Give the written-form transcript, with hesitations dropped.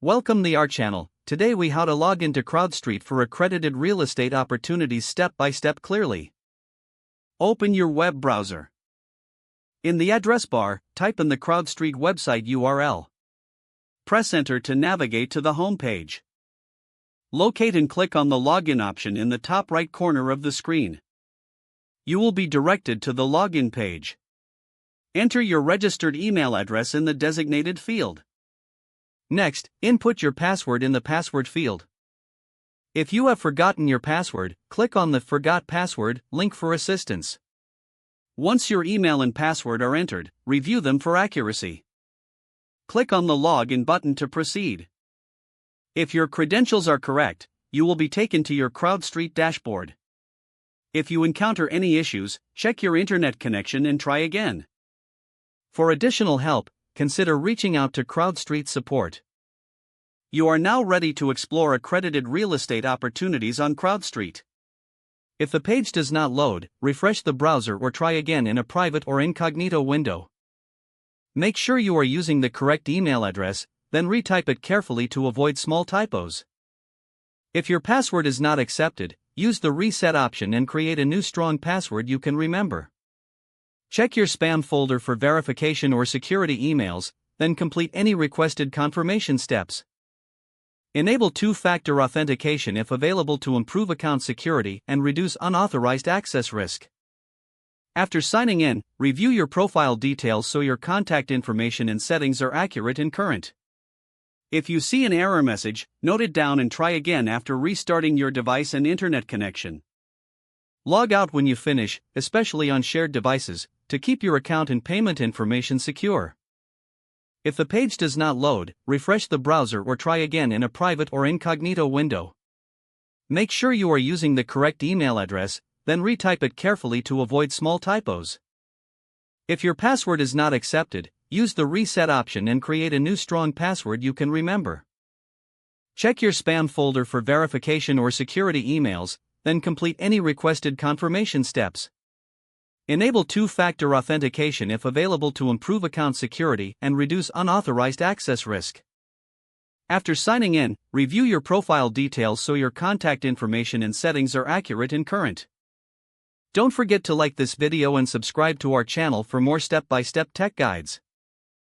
Welcome to our channel. Today we how to log into CrowdStreet for accredited real estate opportunities step by step clearly. Open your web browser. In the address bar, type in the CrowdStreet website URL. Press enter to navigate to the home page. Locate and click on the login option in the top right corner of the screen. You will be directed to the login page. Enter your registered email address in the designated field. Next, input your password in the password field. If you have forgotten your password, click on the Forgot Password link for assistance. Once your email and password are entered, review them for accuracy. Click on the Login button to proceed. If your credentials are correct, you will be taken to your CrowdStreet dashboard. If you encounter any issues, check your internet connection and try again. For additional help, consider reaching out to CrowdStreet support. You are now ready to explore accredited real estate opportunities on CrowdStreet. If the page does not load, refresh the browser or try again in a private or incognito window. Make sure you are using the correct email address, then retype it carefully to avoid small typos. If your password is not accepted, use the reset option and create a new strong password you can remember. Check your spam folder for verification or security emails, then complete any requested confirmation steps. Enable two-factor authentication if available to improve account security and reduce unauthorized access risk. After signing in, review your profile details so your contact information and settings are accurate and current. If you see an error message, note it down and try again after restarting your device and internet connection. Log out when you finish, especially on shared devices, to keep your account and payment information secure. If the page does not load, refresh the browser or try again in a private or incognito window. Make sure you are using the correct email address, then retype it carefully to avoid small typos. If your password is not accepted, use the reset option and create a new strong password you can remember. Check your spam folder for verification or security emails, then complete any requested confirmation steps. Enable two-factor authentication if available to improve account security and reduce unauthorized access risk. After signing in, review your profile details so your contact information and settings are accurate and current. Don't forget to like this video and subscribe to our channel for more step-by-step tech guides.